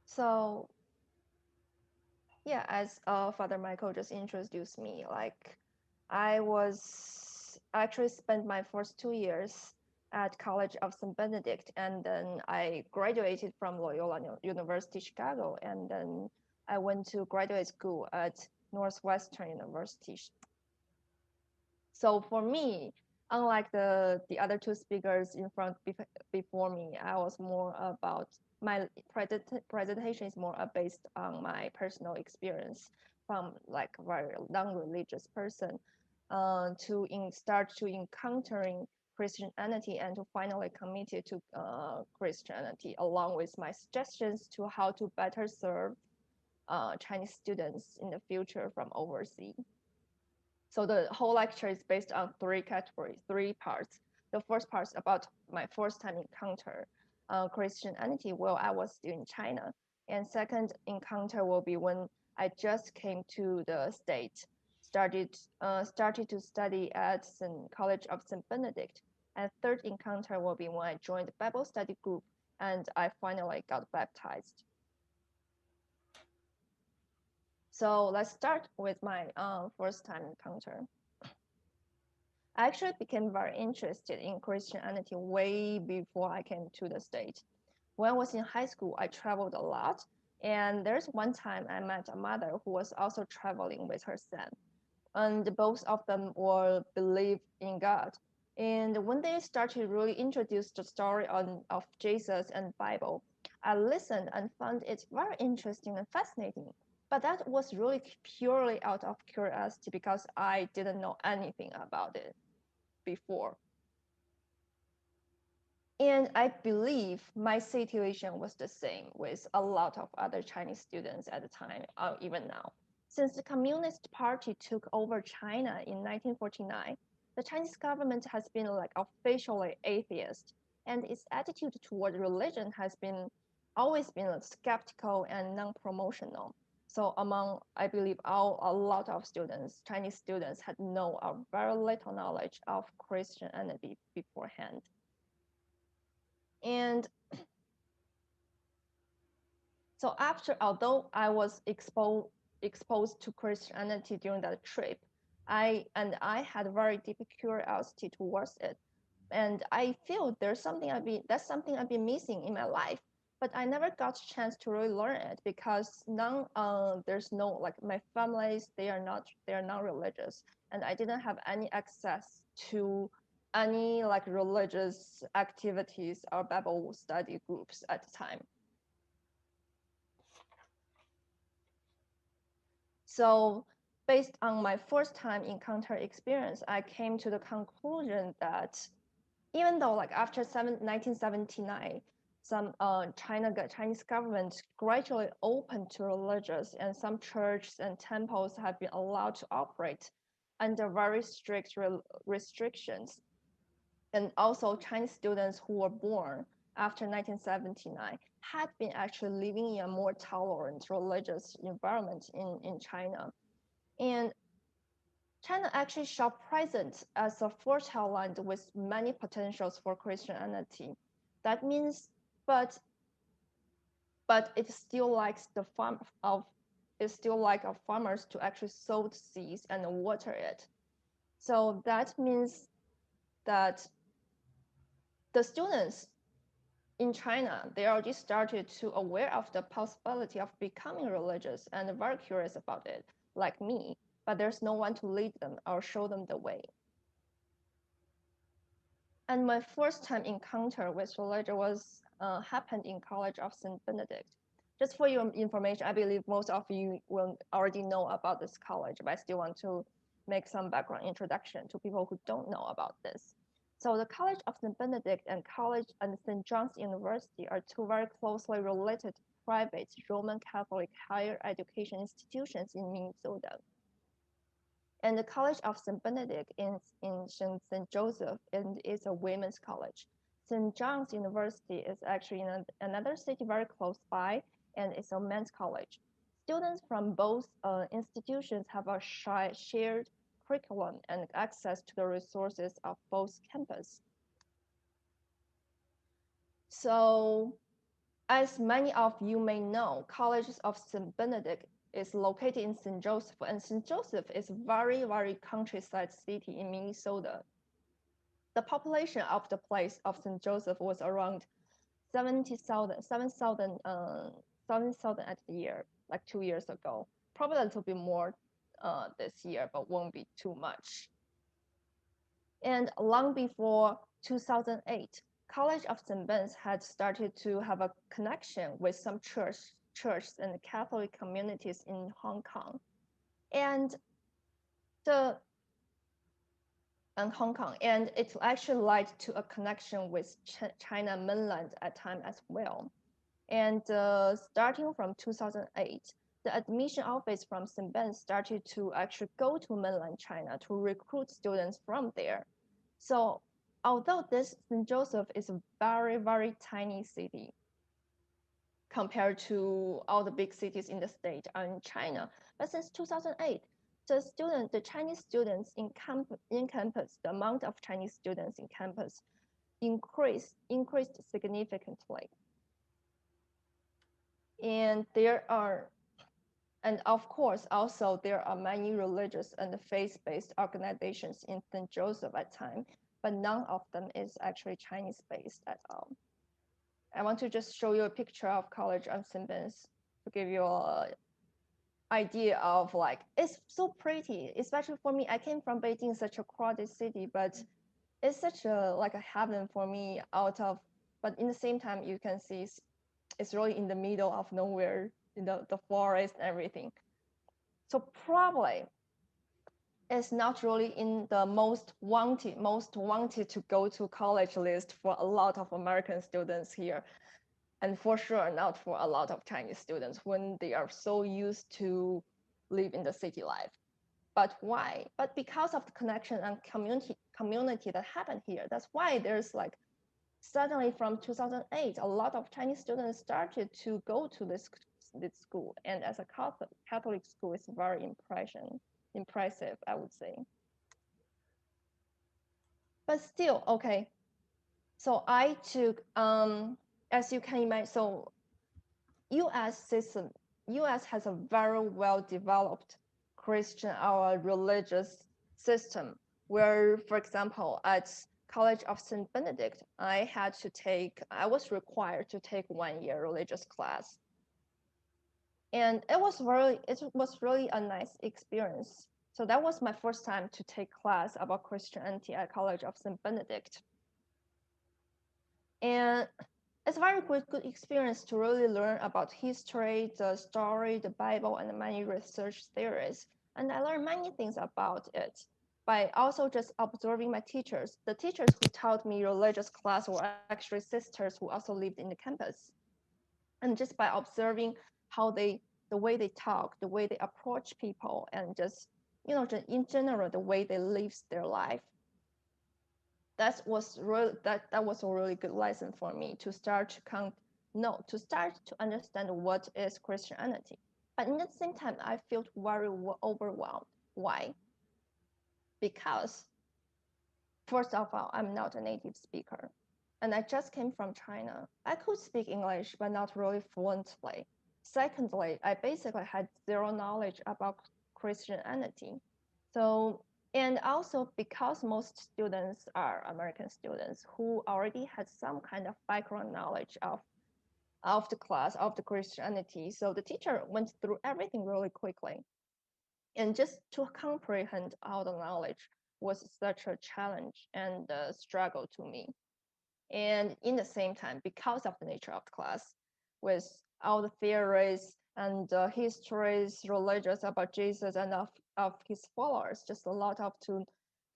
So yeah, as Father Michael just introduced me, like I was actually spent my first 2 years at College of St. Benedict, and then I graduated from Loyola University, Chicago, and then I went to graduate school at Northwestern University. So for me, unlike the other two speakers in front before me, I was more about my presentation is more based on my personal experience from like very non-religious person start to encountering Christianity and to finally committed to Christianity, along with my suggestions to how to better serve Chinese students in the future from overseas. So the whole lecture is based on three categories, three parts. The first part is about my first time encounter Christianity while I was still in China. And second encounter will be when I just came to the state, started to study at St. College of St. Benedict. And third encounter will be when I joined the Bible study group and I finally got baptized. So let's start with my first time encounter. I actually became very interested in Christianity way before I came to the States. When I was in high school, I traveled a lot. And there's one time I met a mother who was also traveling with her son. And both of them were believe in God. And when they started really introduce the story of Jesus and Bible, I listened and found it very interesting and fascinating. But that was really purely out of curiosity because I didn't know anything about it before. And I believe my situation was the same with a lot of other Chinese students at the time, even now. Since the Communist Party took over China in 1949, the Chinese government has been like officially atheist, and its attitude toward religion has been always been skeptical and non-promotional. So among, I believe, a lot of students, Chinese students, had very little knowledge of Christianity beforehand. And so although I was exposed to Christianity during that trip, I had very deep curiosity towards it, and I feel that's something I've been missing in my life. But I never got a chance to really learn it because there's no like my families they are not religious, and I didn't have any access to any like religious activities or Bible study groups at the time. So based on my first time encounter experience, I came to the conclusion that even though like after 1979, some Chinese government gradually opened to religious and some churches and temples have been allowed to operate under very strict restrictions. And also Chinese students who were born after 1979 had been actually living in a more tolerant religious environment in China. And China actually showed present as a fertile land with many potentials for Christianity. That means, but it still likes it still like of farmers to actually sow the seeds and water it. So that means that the students in China, they already started to aware of the possibility of becoming religious and very curious about it, like me, but there's no one to lead them or show them the way. And my first time encounter with religion was happened in College of St. Benedict. Just for your information, I believe most of you will already know about this college, but I still want to make some background introduction to people who don't know about this. So the College of St. Benedict and College and St. John's University are two very closely related private Roman Catholic higher education institutions in Minnesota. And the College of St. Benedict in St. Joseph and is a women's college. St. John's University is actually in another city very close by, and it's a men's college. Students from both institutions have a shared curriculum and access to the resources of both campus. So as many of you may know, College of St. Benedict is located in St. Joseph, and St. Joseph is a very, very countryside city in Minnesota. The population of the place of St. Joseph was around 7,000 at the year, like 2 years ago. Probably a little bit more this year, but won't be too much. And long before 2008, College of St. Ben's had started to have a connection with some churches and Catholic communities in Hong Kong. And it actually led to a connection with China mainland at time as well. And starting from 2008, the admission office from St. Ben started to actually go to mainland China to recruit students from there. So although this St. Joseph is a very, very tiny city compared to all the big cities in the state and in China, but since 2008, the Chinese students in campus, the amount of Chinese students in campus increased significantly. And of course, also there are many religious and faith-based organizations in St. Joseph at time, but none of them is actually Chinese-based at all. I want to just show you a picture of College of St. Ben's to give you an idea of like, it's so pretty, especially for me. I came from Beijing, such a crowded city, but it's such a like a heaven for me but in the same time, you can see it's really in the middle of nowhere, in the forest and everything. So probably it's not really in the most wanted to go to college list for a lot of American students here. And for sure not for a lot of Chinese students when they are so used to live in the city life. But why? But because of the connection and community that happened here. That's why there's like suddenly from 2008, a lot of Chinese students started to go to this school. And as a Catholic school, it's very impressive, I would say. But still, okay. So I took, as you can imagine, so US has a very well-developed Christian or religious system where, for example, at College of St. Benedict, I was required to take 1 year religious class. And it was really a nice experience. So that was my first time to take class about Christianity at College of St. Benedict. And it's a very good experience to really learn about history, the story, the Bible, and many research theories. And I learned many things about it by also just observing my teachers. The teachers who taught me religious class were actually sisters who also lived in the campus. And just by observing the way they talk, the way they approach people, and just in general, the way they live their life, that was a really good lesson for me to start to understand what is Christianity. But in the same time, I felt very overwhelmed. Why? Because first of all, I'm not a native speaker, and I just came from China. I could speak English, but not really fluently. Secondly, I basically had zero knowledge about Christianity. So, and also because most students are American students who already had some kind of background knowledge of the class, of the Christianity. So the teacher went through everything really quickly. And just to comprehend all the knowledge was such a challenge and a struggle to me. And in the same time, because of the nature of the class, with all the theories and histories, religious about Jesus and of his followers, just a lot of to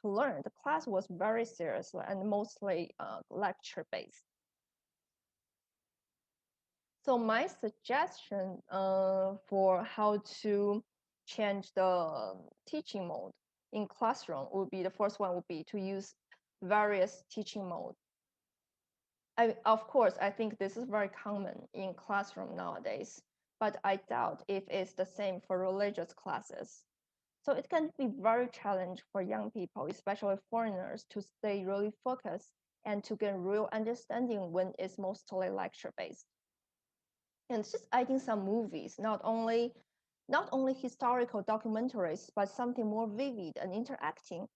learn. The class was very serious and mostly lecture based. So my suggestion for how to change the teaching mode in classroom would be, the first one would be to use various teaching modes. Of course, I think this is very common in classroom nowadays, but I doubt if it's the same for religious classes. So it can be very challenging for young people, especially foreigners, to stay really focused and to get real understanding when it's mostly lecture-based. and just adding some movies, not only historical documentaries, but something more vivid and interacting.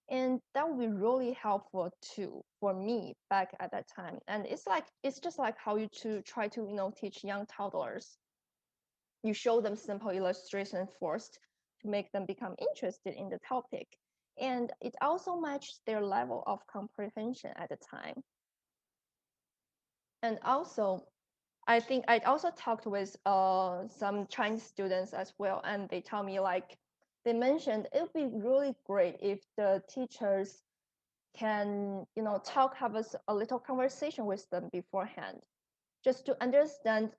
And that would be really helpful too for me back at that time. And it's just like how you to try to teach young toddlers. You show them simple illustration first to make them become interested in the topic. And it also matches their level of comprehension at the time. And also, I think I also talked with some Chinese students as well, and they tell me they mentioned it would be really great if the teachers can have a little conversation with them beforehand, just to understand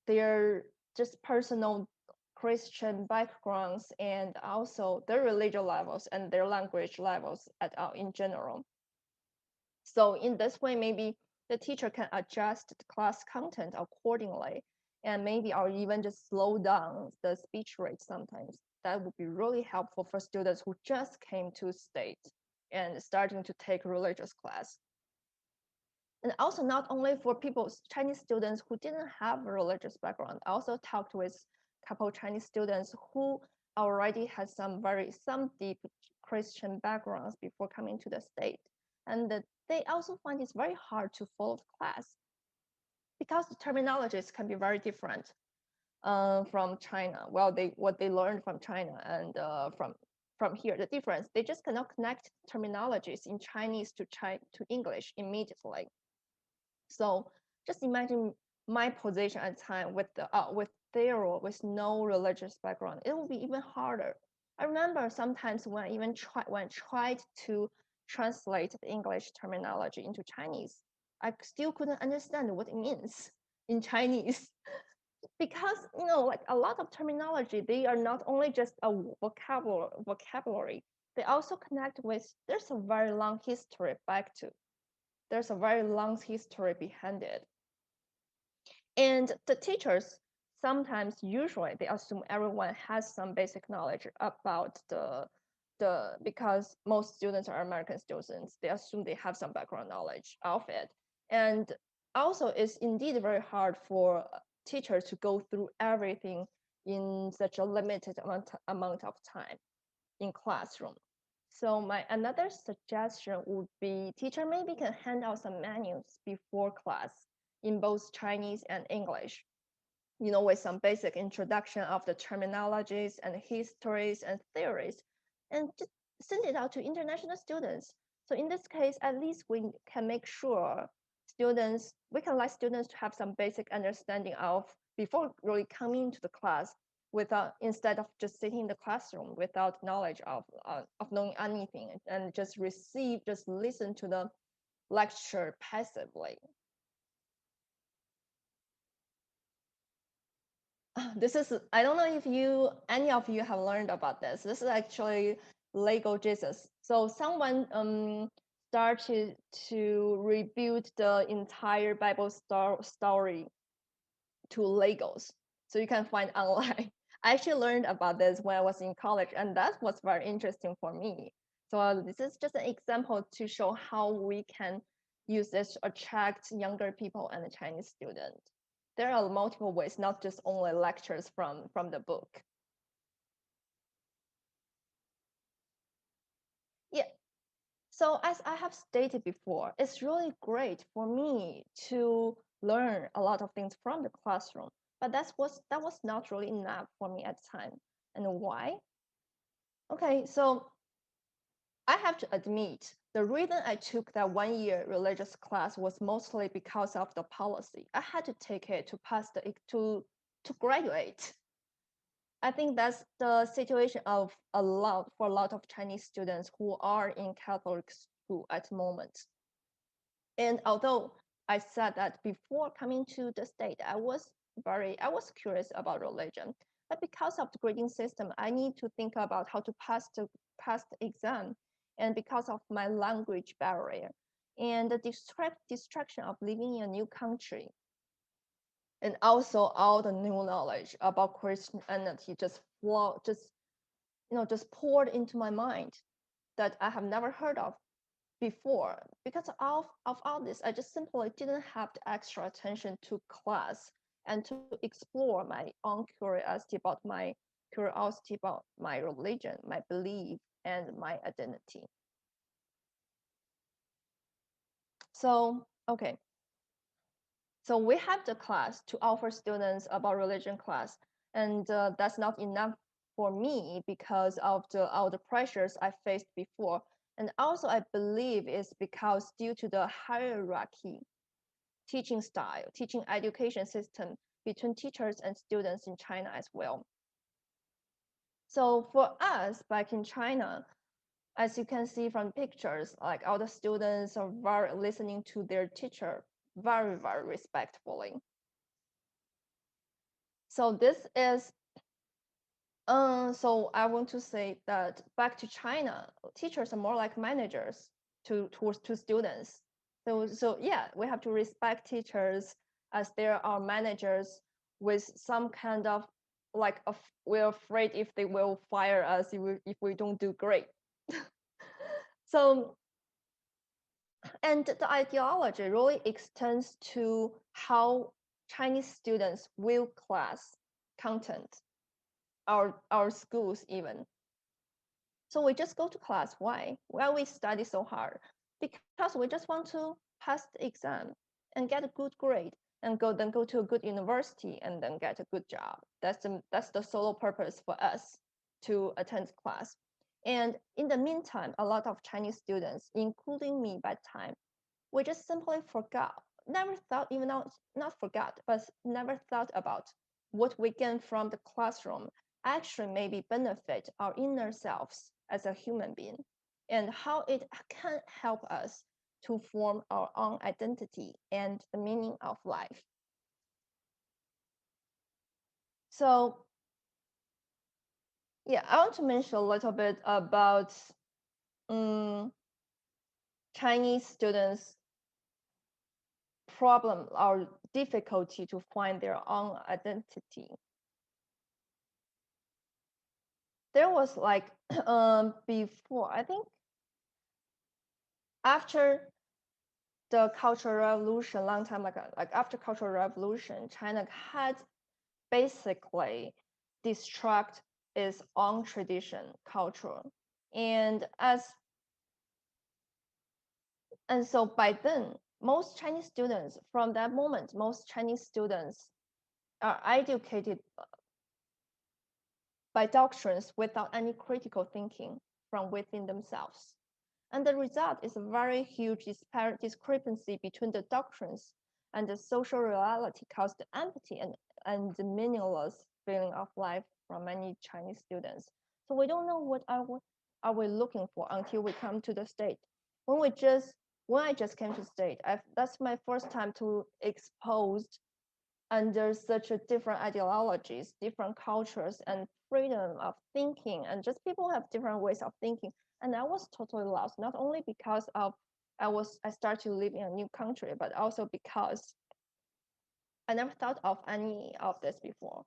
their just personal Christian backgrounds and also their religious levels and their language levels in general. So in this way, maybe the teacher can adjust the class content accordingly, and maybe or even just slow down the speech rate sometimes. That would be really helpful for students who just came to state and starting to take religious class. And also not only for Chinese students who didn't have a religious background. I also talked with a couple of Chinese students who already had some deep Christian backgrounds before coming to the state. And they also find it's very hard to follow the class because the terminologies can be very different from China. Well, what they learned from China and from here, the difference, they just cannot connect terminologies in Chinese to English immediately. So just imagine my position at the time with with no religious background. It will be even harder. I remember sometimes when I even tried to translate the English terminology into Chinese, I still couldn't understand what it means in Chinese. Because like a lot of terminology, they are not only just a vocabulary, they also connect with there's a very long history there's a very long history behind it. And the teachers usually, they assume everyone has some basic knowledge about because most students are American students, they assume they have some background knowledge of it. And also, it's indeed very hard for teachers to go through everything in such a limited amount of time in classroom. So my another suggestion would be teacher maybe can hand out some menus before class in both Chinese and English, with some basic introduction of the terminologies and histories and theories, and just send it out to international students. So in this case, at least we can make sure we can let students to have some basic understanding of before really coming to the class instead of just sitting in the classroom without knowledge of knowing anything and just listen to the lecture passively. This is, I don't know if any of you have learned about this. This is actually Lego Jesus. So someone started to rebuild the entire Bible story to Legos. So you can find online. I actually learned about this when I was in college, and that was very interesting for me. So this is just an example to show how we can use this to attract younger people and the Chinese students. There are multiple ways, not just only lectures from the book. Yeah. So as I have stated before, it's really great for me to learn a lot of things from the classroom, but that was not really enough for me at the time. And why? Okay, so I have to admit, the reason I took that 1 year religious class was mostly because of the policy. I had to take it to pass to graduate. I think that's the situation of for a lot of Chinese students who are in Catholic school at the moment. And although I said that before coming to the state, I was curious about religion, but because of the grading system, I need to think about how to pass the exam, and because of my language barrier and the distraction of living in a new country, and also all the new knowledge about Christianity just poured into my mind that I have never heard of before. Because of all this, I just simply didn't have the extra attention to class and to explore my own curiosity about my religion, my belief, and my identity. So, okay. So we have the class to offer students about religion class, and that's not enough for me because of all the pressures I faced before. And also I believe it's because due to the hierarchy, teaching style, teaching education system between teachers and students in China as well. So for us back in China, as you can see from pictures, like all the students are very listening to their teacher very, very respectfully. So this is, so I want to say that back to China, teachers are more like managers to students. So yeah, we have to respect teachers as there are managers with some kind of like we're afraid if they will fire us if we don't do great. So, and the ideology really extends to how Chinese students view class content, our schools even. So we just go to class. Why? Why we study so hard? Because we just want to pass the exam and get a good grade and then go to a good university and then get a good job. That's the sole purpose for us to attend class. And in the meantime, a lot of Chinese students, including me by time, we just simply forgot, never thought, even not forgot, but never thought about what we gain from the classroom actually maybe benefit our inner selves as a human being and how it can help us to form our own identity and the meaning of life. So yeah, I want to mention a little bit about Chinese students' problem or difficulty to find their own identity. There was like before, I think after the Cultural Revolution, long time like after Cultural Revolution, China had basically destruct its own tradition, culture, and so by then, most Chinese students from that moment, most Chinese students are educated by doctrines without any critical thinking from within themselves. And the result is a very huge discrepancy between the doctrines and the social reality caused the empty and the meaningless feeling of life from many Chinese students. So we don't know what are we looking for until we come to the state. When I just came to the state, that's my first time to exposed under such a different ideologies, different cultures, and freedom of thinking, and just people have different ways of thinking. And I was totally lost, not only because of I started to live in a new country, but also because I never thought of any of this before.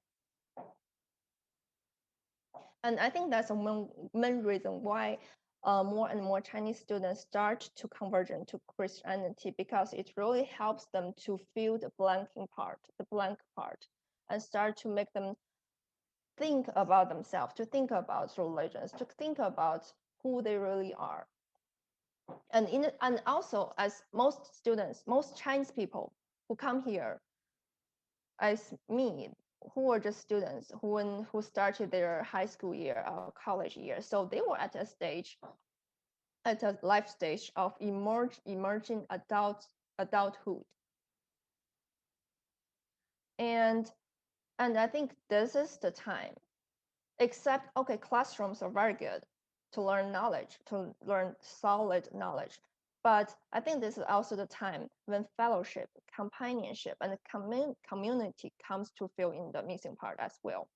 And I think that's the main reason why more and more Chinese students start to converge into Christianity, because it really helps them to feel the blank part, and start to make them think about themselves, to think about religions, to think about who they really are. And also, as most students, most Chinese people who come here, as me, who were just students who started their high school year or college year, so they were at a life stage of emerging adulthood, and I think this is the time. Except, okay, classrooms are very good to learn knowledge, to learn solid knowledge. But I think this is also the time when fellowship, companionship, and community comes to fill in the missing part as well.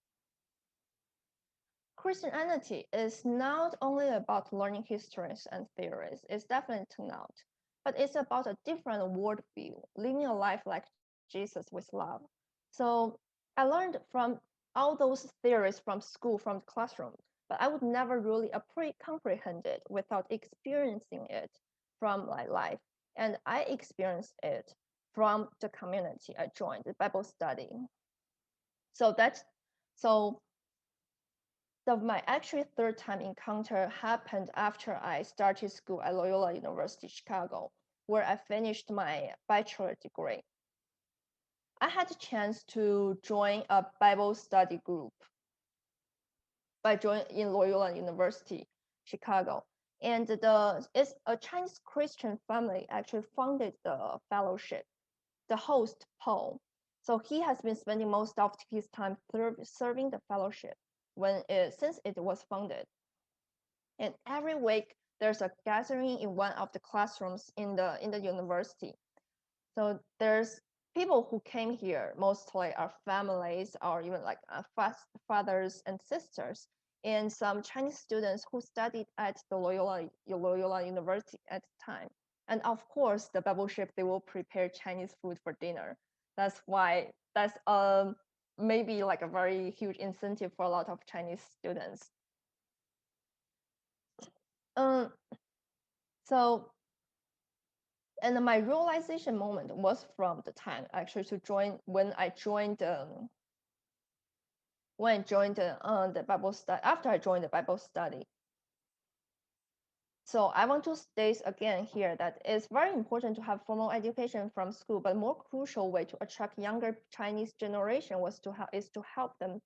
Christianity is not only about learning histories and theories, it's definitely not, but it's about a different worldview, living a life like Jesus with love. So I learned from all those theories from school, from the classroom, but I would never really comprehend it without experiencing it from my life. And I experienced it from the community. I joined the Bible study. My actually third time encounter happened after I started school at Loyola University, Chicago, where I finished my bachelor degree. I had a chance to join a Bible study group by joining in Loyola University, Chicago. And it's a Chinese Christian family actually founded the fellowship, the host, Paul. So he has been spending most of his time serving the fellowship since it was founded. And every week there's a gathering in one of the classrooms in the university. So there's people who came here mostly are families or even like fathers and sisters, and some Chinese students who studied at the Loyola University at the time. And of course, the fellowship, they will prepare Chinese food for dinner. That's maybe like a very huge incentive for a lot of Chinese students. Um, so, and my realization moment was from the time actually when I joined the Bible study, after I joined the Bible study. So I want to state again here that it's very important to have formal education from school, but more crucial way to attract younger Chinese generation is to help them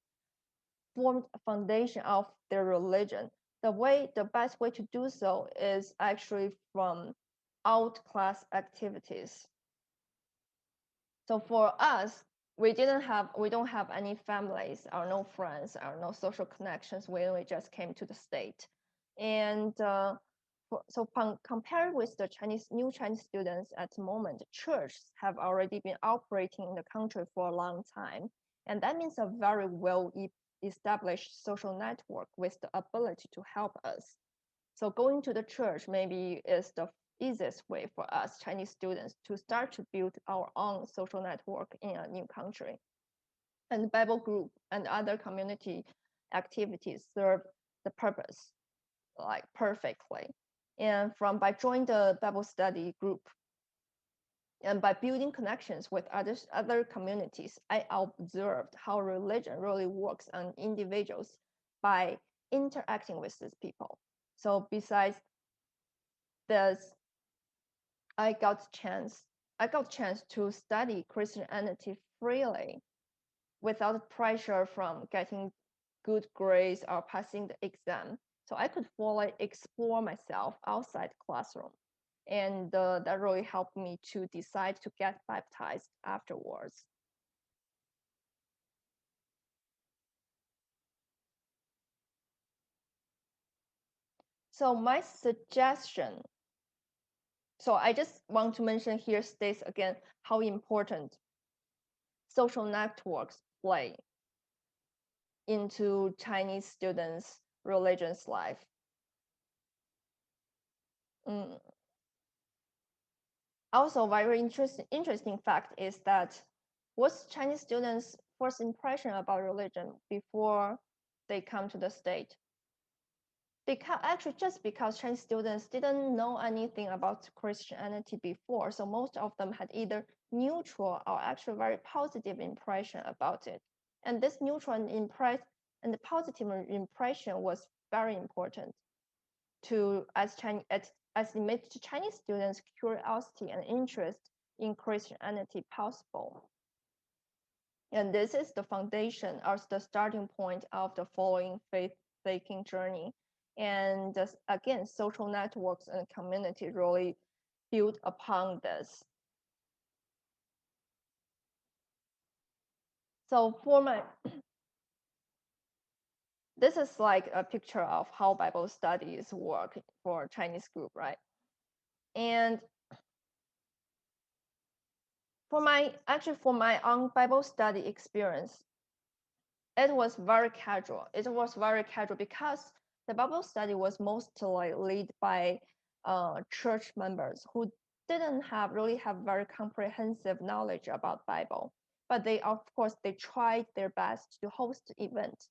form a foundation of their religion. The best way to do so is actually from out-class activities. So for us, we don't have any families or no friends or no social connections when we just came to the state. And compared with the new Chinese students at the moment, churches have already been operating in the country for a long time. And that means a very well established social network with the ability to help us. So going to the church maybe is the easiest way for us Chinese students to start to build our own social network in a new country. And Bible group and other community activities serve the purpose like perfectly. And by joining the Bible study group and by building connections with other communities, I observed how religion really works on individuals by interacting with these people. So besides this, I got chance to study Christianity freely without pressure from getting good grades or passing the exam. So I could fully explore myself outside the classroom. And that really helped me to decide to get baptized afterwards. So my suggestion, so I just want to mention here states again how important social networks play into Chinese students' religious life. Also, very interesting fact is that what's Chinese students' first impression about religion before they come to the state? Actually, just because Chinese students didn't know anything about Christianity before, so most of them had either neutral or actually very positive impression about it. And this neutral impression and the positive impression was very important to as it made Chinese students' curiosity and interest in Christianity possible. And this is the foundation or the starting point of the following faith-taking journey. And again, social networks and community really build upon this. So this is like a picture of how Bible studies work for Chinese group, right? And for my own Bible study experience, it was very casual. It was very casual because the Bible study was mostly led by church members who didn't really have very comprehensive knowledge about Bible. But of course, they tried their best to host the event.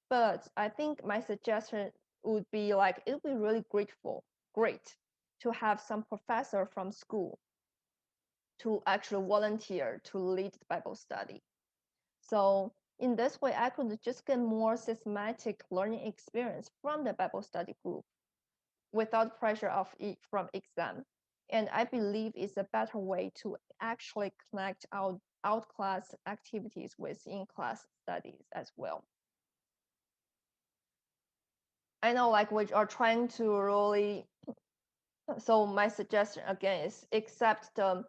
But I think my suggestion would be like, it would be really great to have some professor from school to actually volunteer to lead the Bible study. So in this way, I could just get more systematic learning experience from the Bible study group without pressure from exam. And I believe it's a better way to actually connect out class activities with in-class studies as well. I know like we are trying to really, so my suggestion again is except the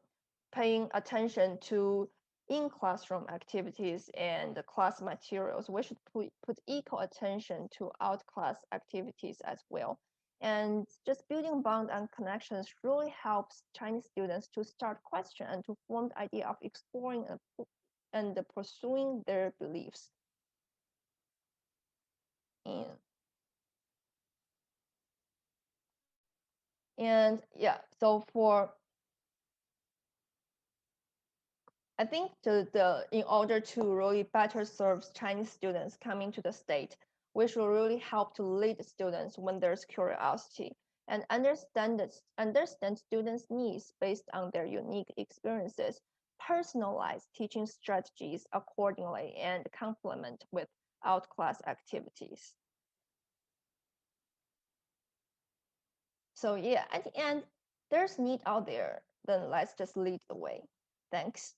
paying attention to in-classroom activities and the class materials, we should put equal attention to out-class activities as well. And just building bond and connections really helps Chinese students to start question and to form the idea of exploring and pursuing their beliefs. And yeah, so I think in order to really better serve Chinese students coming to the state, we should really help to lead students when there's curiosity and understand students' needs based on their unique experiences, personalize teaching strategies accordingly, and complement with out-class activities. So yeah, at the end, there's need out there, then let's just lead the way. Thanks.